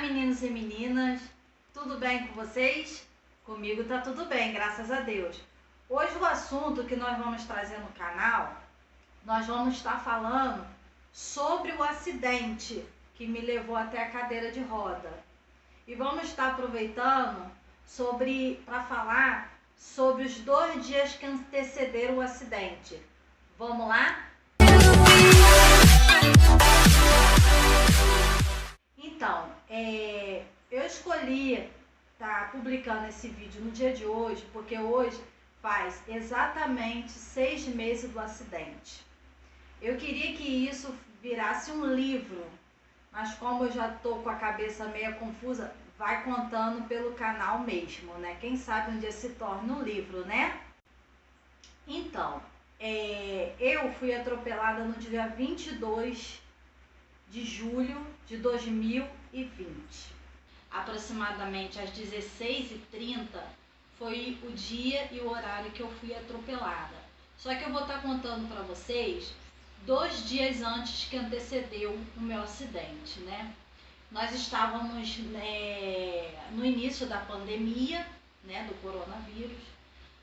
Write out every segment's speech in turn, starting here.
meninos e meninas, tudo bem com vocês? Comigo tá tudo bem, graças a Deus. Hoje o assunto que nós vamos trazer no canal, nós vamos estar falando sobre o acidente que me levou até a cadeira de roda. E vamos estar aproveitando para falar sobre os 2 dias que antecederam o acidente. Vamos lá? Então, eu escolhi estar publicando esse vídeo no dia de hoje, porque hoje faz exatamente 6 meses do acidente. Eu queria que isso virasse um livro, mas como eu já estou com a cabeça meio confusa, vai contando pelo canal mesmo, né? Quem sabe um dia se torna um livro, né? Então, eu fui atropelada no dia 22 de julho de 2020. Aproximadamente às 16h30 foi o dia e o horário que eu fui atropelada. Só que eu vou estar contando para vocês 2 dias antes que antecedeu o meu acidente, né? Nós estávamos no início da pandemia, né, do coronavírus,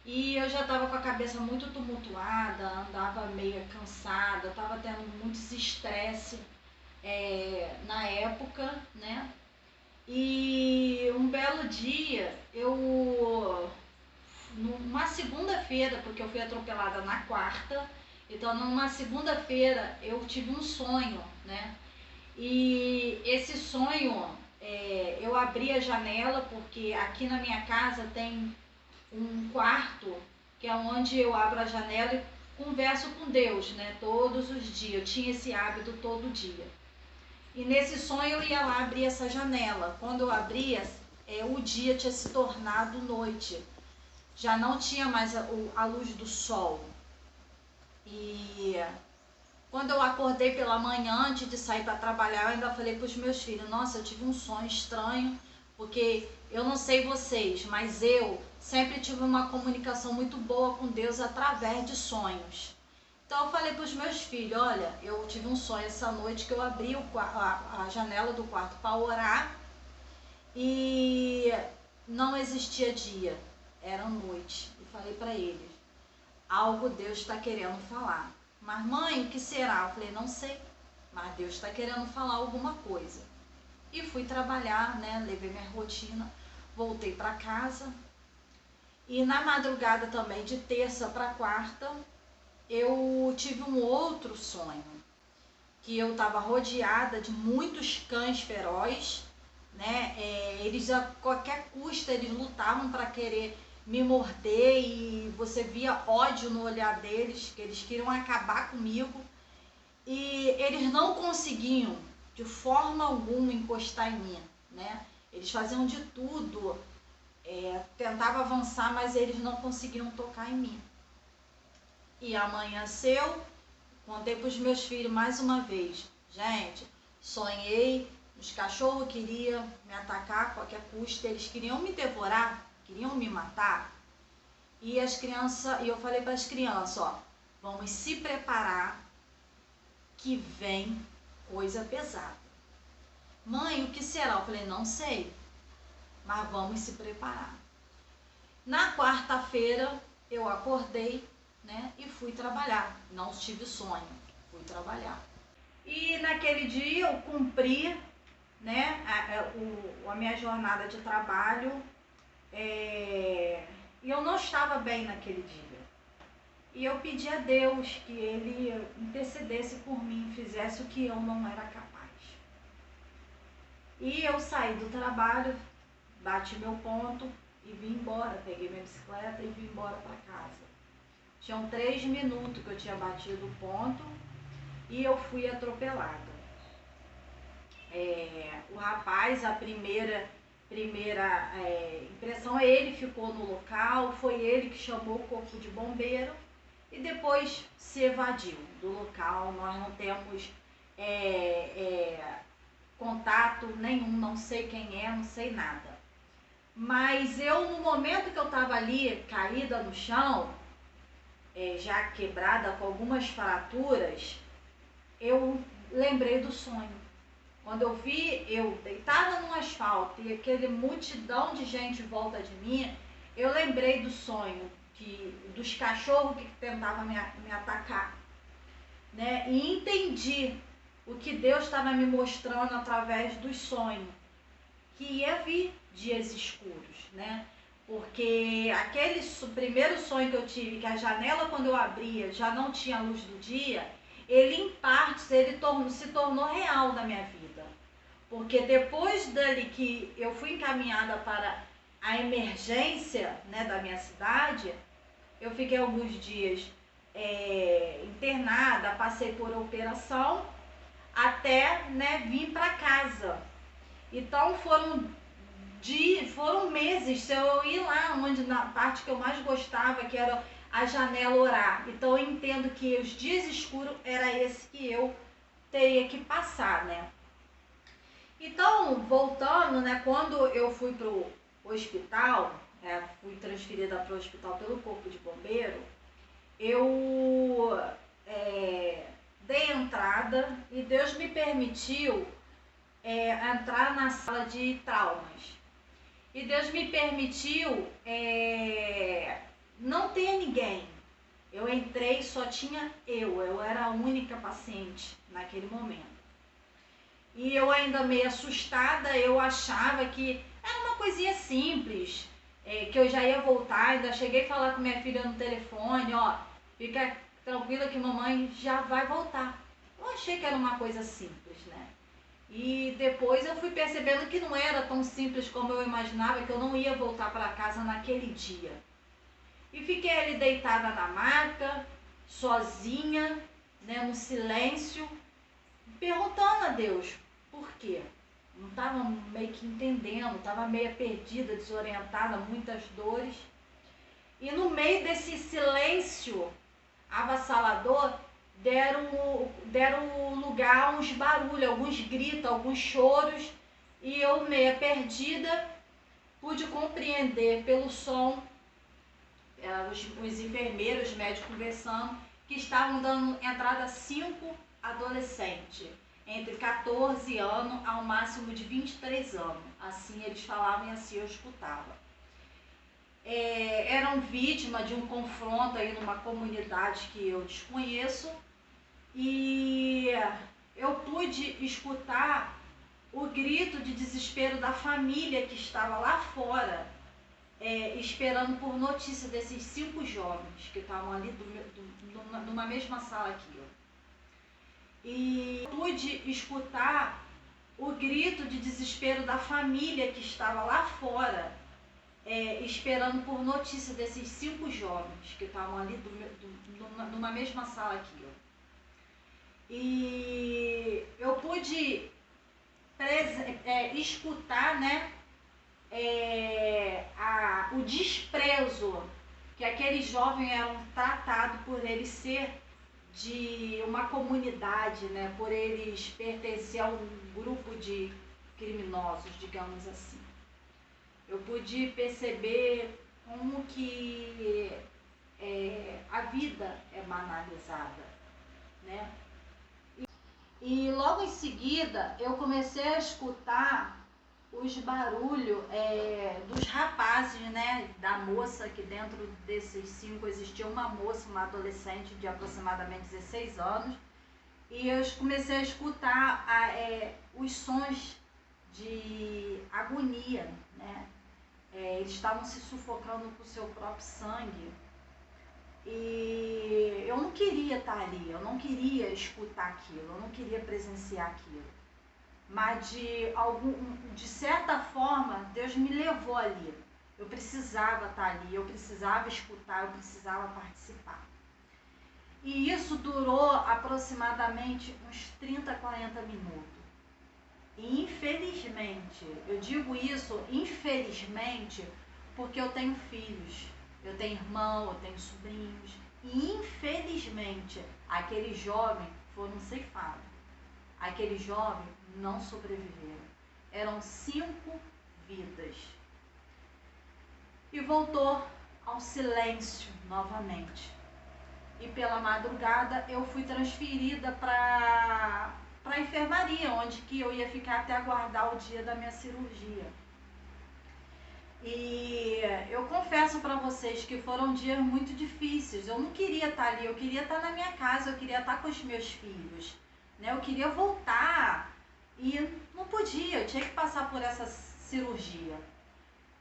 e eu já estava com a cabeça muito tumultuada, andava meio cansada, estava tendo muitos estresse na época, né? E um belo dia, numa segunda-feira, porque eu fui atropelada na quarta, então numa segunda-feira eu tive um sonho, né? E esse sonho, eu abri a janela, porque aqui na minha casa tem um quarto, que é onde eu abro a janela e converso com Deus, né? Todos os dias, eu tinha esse hábito todo dia. E nesse sonho eu ia lá abrir essa janela. Quando eu abria, o dia tinha se tornado noite. Já não tinha mais a luz do sol. E quando eu acordei pela manhã, antes de sair para trabalhar, eu ainda falei para os meus filhos: nossa, eu tive um sonho estranho, porque eu não sei vocês, mas eu sempre tive uma comunicação muito boa com Deus através de sonhos. Então eu falei para os meus filhos: olha, eu tive um sonho essa noite que eu abri a janela do quarto para orar e não existia dia, era noite. E falei para eles: algo Deus está querendo falar. Mas mãe, o que será? Eu falei: não sei, mas Deus está querendo falar alguma coisa. E fui trabalhar, né? Levei minha rotina, voltei para casa. E na madrugada também, de terça para quarta, eu tive um outro sonho, que eu estava rodeada de muitos cães ferozes, né? Eles a qualquer custo eles lutavam para querer me morder, e você via ódio no olhar deles, que eles queriam acabar comigo, e eles não conseguiam de forma alguma encostar em mim, né? Eles faziam de tudo, tentavam avançar, mas eles não conseguiam tocar em mim. E amanheceu, contei para os meus filhos mais uma vez: gente, sonhei, os cachorros queriam me atacar a qualquer custo, eles queriam me devorar, queriam me matar. E as crianças, e eu falei para as crianças: ó, vamos se preparar que vem coisa pesada. Mãe, o que será? Eu falei: não sei, mas vamos se preparar. Na quarta-feira eu acordei, né, e fui trabalhar. Não tive sonho, fui trabalhar. E naquele dia eu cumpri, né, a minha jornada de trabalho, e eu não estava bem naquele dia. E eu pedi a Deus que Ele intercedesse por mim, fizesse o que eu não era capaz. E eu saí do trabalho, bati meu ponto e vim embora. Peguei minha bicicleta e vim embora para casa. Tinham 3 minutos que eu tinha batido o ponto e eu fui atropelada. O rapaz, a primeira impressão, ele ficou no local, foi ele que chamou o corpo de bombeiro e depois se evadiu do local. Nós não temos contato nenhum, não sei quem é, não sei nada. Mas eu, no momento que eu estava ali, caída no chão, já quebrada, com algumas fraturas, eu lembrei do sonho. Quando eu vi eu deitada no asfalto e aquele multidão de gente em volta de mim, eu lembrei do sonho, dos cachorros que tentavam me atacar, né? E entendi o que Deus estava me mostrando através dos sonhos, que ia vir dias escuros, né? Porque aquele primeiro sonho que eu tive, que a janela quando eu abria já não tinha luz do dia, ele em partes se tornou real na minha vida. Porque depois dali que eu fui encaminhada para a emergência, né, da minha cidade, eu fiquei alguns dias internada, passei por operação até, né, vir para casa. Então foram meses se eu ir lá onde, na parte que eu mais gostava, que era a janela, orar. Então eu entendo que os dias escuros era esse que eu teria que passar, né? Então, voltando, né, quando eu fui pro hospital, fui transferida para o hospital pelo Corpo de Bombeiro, eu dei entrada e Deus me permitiu entrar na sala de traumas. E Deus me permitiu não ter ninguém. Eu entrei, só tinha eu era a única paciente naquele momento. E eu ainda meio assustada, eu achava que era uma coisinha simples, que eu já ia voltar, ainda cheguei a falar com minha filha no telefone, ó, fica tranquila que mamãe já vai voltar. Eu achei que era uma coisa simples, né? E depois eu fui percebendo que não era tão simples como eu imaginava, que eu não ia voltar para casa naquele dia. E fiquei ali deitada na maca, sozinha, né, no silêncio, perguntando a Deus por quê. Não estava meio que entendendo, estava meio perdida, desorientada, muitas dores. E no meio desse silêncio avassalador, deram lugar a uns barulhos, alguns gritos, alguns choros, e eu, meia perdida, pude compreender pelo som, os enfermeiros, os médicos conversando, que estavam dando entrada a 5 adolescentes, entre 14 anos ao máximo de 23 anos. Assim eles falavam e assim eu escutava. Eram vítimas de um confronto aí numa comunidade que eu desconheço, e eu pude escutar o grito de desespero da família que estava lá fora, esperando por notícia desses 5 jovens que estavam ali numa mesma sala que eu. E pude escutar o grito de desespero da família que estava lá fora, esperando por notícia desses 5 jovens que estavam ali numa mesma sala que eu. E eu pude escutar, né, o desprezo que aqueles jovens eram tratados por eles ser de uma comunidade, né, por eles pertencer a um grupo de criminosos, digamos assim. Eu pude perceber como que a vida é banalizada, né? E logo em seguida eu comecei a escutar os barulhos dos rapazes, né, da moça, que dentro desses 5 existia uma moça, uma adolescente de aproximadamente 16 anos, e eu comecei a escutar os sons de agonia, né? Eles estavam se sufocando com o seu próprio sangue. E eu não queria estar ali, eu não queria escutar aquilo, eu não queria presenciar aquilo. Mas de certa forma, Deus me levou ali. Eu precisava estar ali, eu precisava escutar, eu precisava participar. E isso durou aproximadamente uns 30, 40 minutos. E infelizmente, eu digo isso infelizmente, porque eu tenho filhos. Eu tenho irmão, eu tenho sobrinhos, e infelizmente aqueles jovens foram ceifados. Aqueles jovens não sobreviveram. Eram 5 vidas. E voltou ao silêncio novamente. E pela madrugada eu fui transferida para a enfermaria, onde que eu ia ficar até aguardar o dia da minha cirurgia. E eu confesso para vocês que foram dias muito difíceis. Eu não queria estar ali, eu queria estar na minha casa, eu queria estar com os meus filhos, né? Eu queria voltar e não podia, eu tinha que passar por essa cirurgia.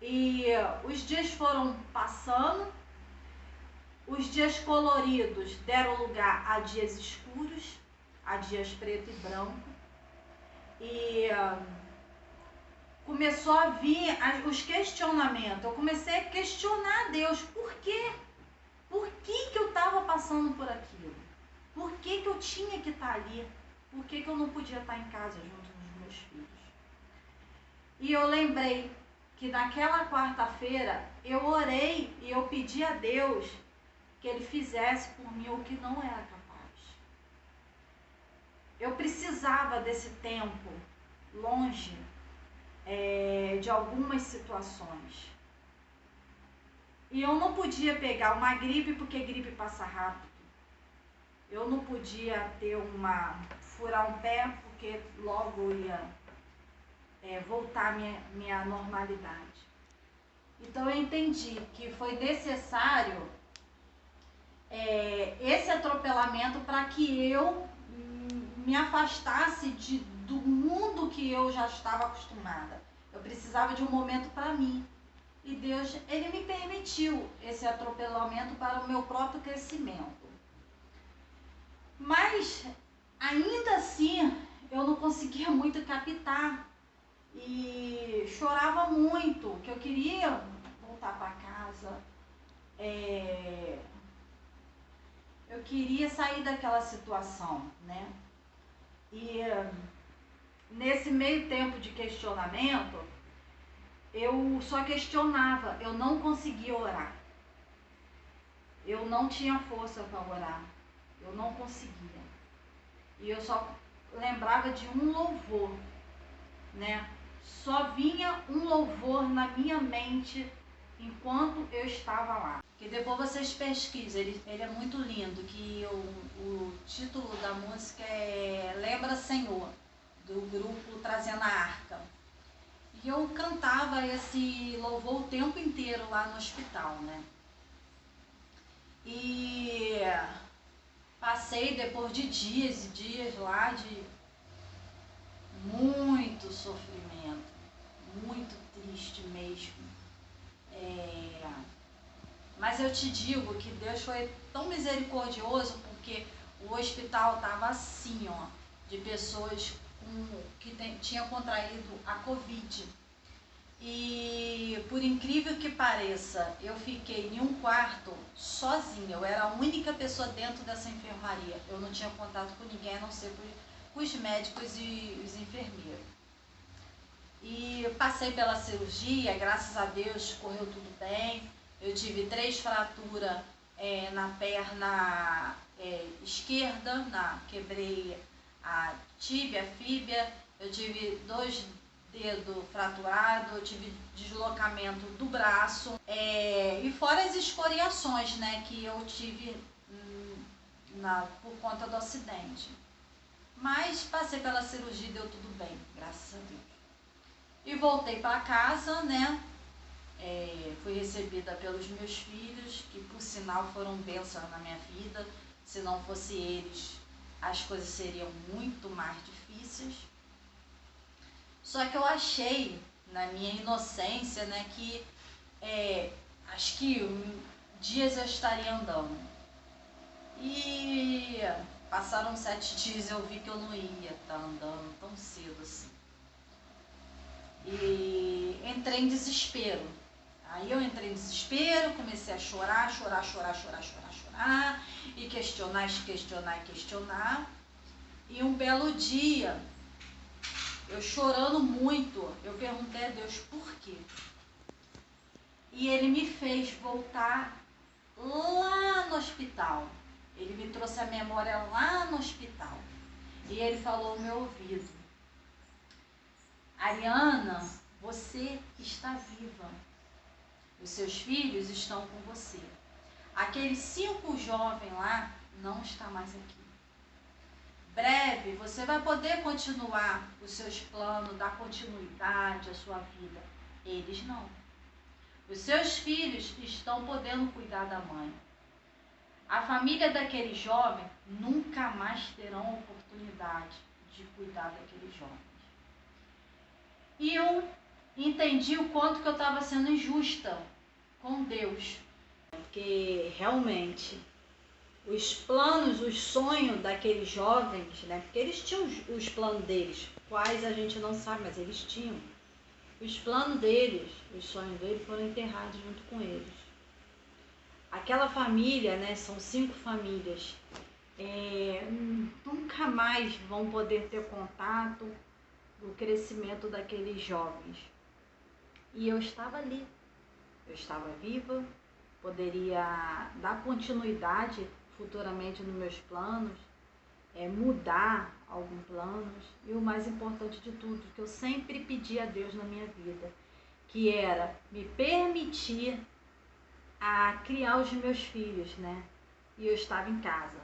E os dias foram passando, os dias coloridos deram lugar a dias escuros, a dias preto e branco. E começou a vir os questionamentos. Eu comecei a questionar a Deus. Por quê? Por que eu estava passando por aquilo? Por que eu tinha que estar ali? Por que eu não podia estar em casa junto com os meus filhos? E eu lembrei que naquela quarta-feira eu orei e eu pedi a Deus que Ele fizesse por mim o que não era capaz. Eu precisava desse tempo longe de algumas situações. E eu não podia pegar uma gripe, porque gripe passa rápido. Eu não podia furar um pé, porque logo ia voltar minha normalidade. Então eu entendi que foi necessário esse atropelamento para que eu me afastasse do mundo que eu já estava acostumada. Eu precisava de um momento para mim. E Deus, Ele me permitiu esse atropelamento para o meu próprio crescimento. Mas, ainda assim, eu não conseguia muito captar. E chorava muito, que eu queria voltar para casa. Eu queria sair daquela situação, né? E nesse meio tempo de questionamento, eu só questionava, eu não conseguia orar. Eu não tinha força para orar, eu não conseguia. E eu só lembrava de um louvor, né? Só vinha um louvor na minha mente enquanto eu estava lá. Que depois vocês pesquisem, ele é muito lindo, que o título da música é Lembra Senhor, do grupo Trazendo a Arca. E eu cantava esse louvor o tempo inteiro lá no hospital, né? E passei depois de dias e dias lá de muito sofrimento, muito triste mesmo. Mas eu te digo que Deus foi tão misericordioso, porque o hospital estava assim, ó, de pessoas que tinham contraído a Covid. E por incrível que pareça, eu fiquei em um quarto sozinha. Eu era a única pessoa dentro dessa enfermaria. Eu não tinha contato com ninguém, a não ser com os médicos e os enfermeiros. E passei pela cirurgia, graças a Deus correu tudo bem. Eu tive 3 fraturas na perna esquerda, quebrei a tíbia, a fíbia. Eu tive 2 dedos fraturados, eu tive deslocamento do braço, e fora as escoriações, né, que eu tive por conta do acidente. Mas passei pela cirurgia e deu tudo bem, graças a Deus. E voltei para casa, né? Fui recebida pelos meus filhos, que por sinal foram bênçãos na minha vida. Se não fosse eles, as coisas seriam muito mais difíceis. Só que eu achei, na minha inocência, né, que acho que dias eu estaria andando. E passaram 7 dias e eu vi que eu não ia estar andando tão cedo assim. E entrei em desespero. Aí eu entrei em desespero, comecei a chorar, e questionar. E um belo dia, eu chorando muito, eu perguntei a Deus por quê. E Ele me fez voltar lá no hospital. Ele me trouxe a memória lá no hospital. E Ele falou no meu ouvido: Ariana, você está viva. Os seus filhos estão com você. Aqueles 5 jovens lá não estão mais aqui. breve você vai poder continuar os seus planos, dar continuidade à sua vida. Eles não. Os seus filhos estão podendo cuidar da mãe. A família daquele jovem nunca mais terão oportunidade de cuidar daqueles jovens. E eu entendi o quanto que eu estava sendo injusta com Deus. Porque realmente os planos, os sonhos daqueles jovens, né? Porque eles tinham os planos deles, quais a gente não sabe, mas eles tinham. Os planos deles, os sonhos deles foram enterrados junto com eles. Aquela família, né? São 5 famílias. Nunca mais vão poder ter contato do crescimento daqueles jovens. E eu estava ali. Eu estava viva, poderia dar continuidade futuramente nos meus planos, mudar alguns planos, e o mais importante de tudo, que eu sempre pedi a Deus na minha vida, que era me permitir a criar os meus filhos, né? E eu estava em casa.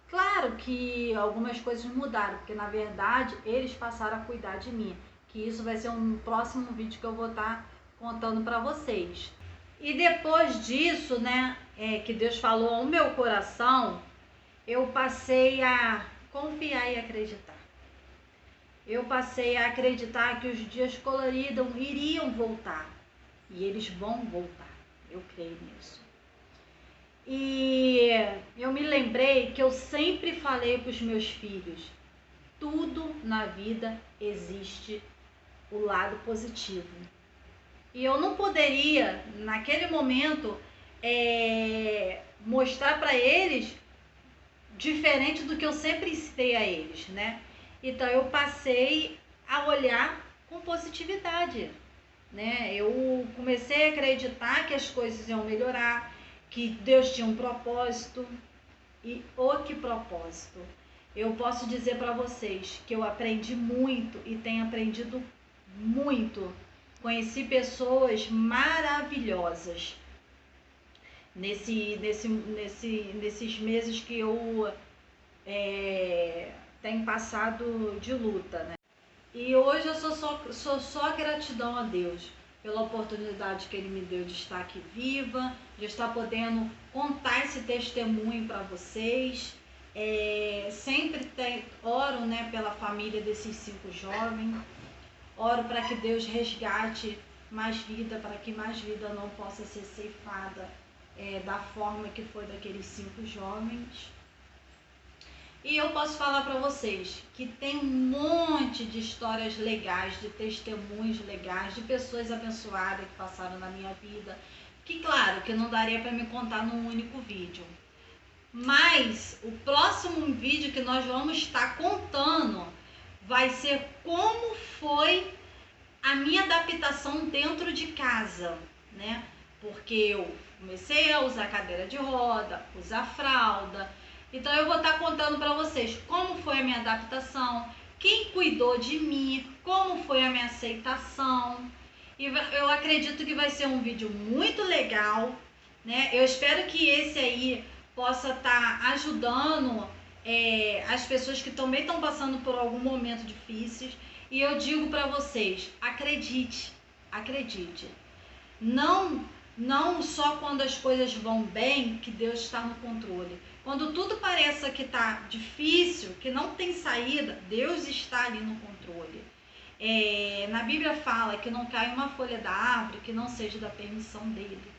Claro que algumas coisas mudaram, porque na verdade eles passaram a cuidar de mim, que isso vai ser um próximo vídeo que eu vou estar contando para vocês. E depois disso, né, que Deus falou ao meu coração, eu passei a confiar e acreditar. Eu passei a acreditar que os dias coloridos iriam voltar. E eles vão voltar. Eu creio nisso. E eu me lembrei que eu sempre falei para os meus filhos, tudo na vida existe o lado positivo. E eu não poderia, naquele momento, mostrar para eles diferente do que eu sempre ensinei a eles, né? Então eu passei a olhar com positividade, né? Eu comecei a acreditar que as coisas iam melhorar, que Deus tinha um propósito. E que propósito? Eu posso dizer para vocês que eu aprendi muito e tenho aprendido muito. Conheci pessoas maravilhosas nesses meses que eu tenho passado de luta, né? E hoje eu sou só gratidão a Deus pela oportunidade que Ele me deu de estar aqui viva, de estar podendo contar esse testemunho para vocês. Sempre oro, né, pela família desses 5 jovens. Oro para que Deus resgate mais vida, para que mais vida não possa ser ceifada da forma que foi daqueles 5 jovens. E eu posso falar para vocês que tem um monte de histórias legais, de testemunhos legais, de pessoas abençoadas que passaram na minha vida, que claro, que não daria para me contar num único vídeo. Mas o próximo vídeo que nós vamos estar contando vai ser como foi a minha adaptação dentro de casa, né? Porque eu comecei a usar cadeira de roda, usar fralda. Então eu vou estar contando para vocês como foi a minha adaptação, quem cuidou de mim, como foi a minha aceitação. E eu acredito que vai ser um vídeo muito legal, né? Eu espero que esse aí possa estar ajudando as pessoas que também estão passando por algum momento difícil. E eu digo para vocês, acredite, acredite. Não só quando as coisas vão bem que Deus está no controle. Quando tudo pareça que está difícil, que não tem saída, Deus está ali no controle. Na Bíblia fala que não cai uma folha da árvore que não seja da permissão dele.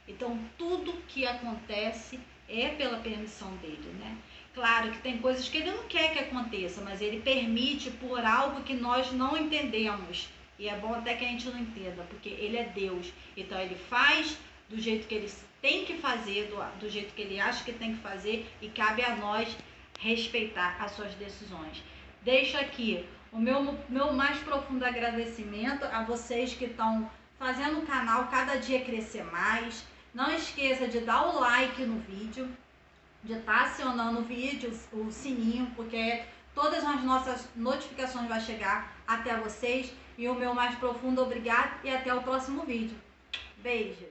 Então tudo que acontece é pela permissão dele, né? Claro que tem coisas que ele não quer que aconteça, mas ele permite por algo que nós não entendemos. E é bom até que a gente não entenda, porque ele é Deus. Então ele faz do jeito que ele tem que fazer, do jeito que ele acha que tem que fazer, e cabe a nós respeitar as suas decisões. Deixo aqui o meu mais profundo agradecimento a vocês que estão fazendo o canal cada dia crescer mais. Não esqueça de dar o like no vídeo, de estar acionando o vídeo, o sininho, porque todas as nossas notificações vão chegar até vocês. E o meu mais profundo obrigado e até o próximo vídeo. Beijos!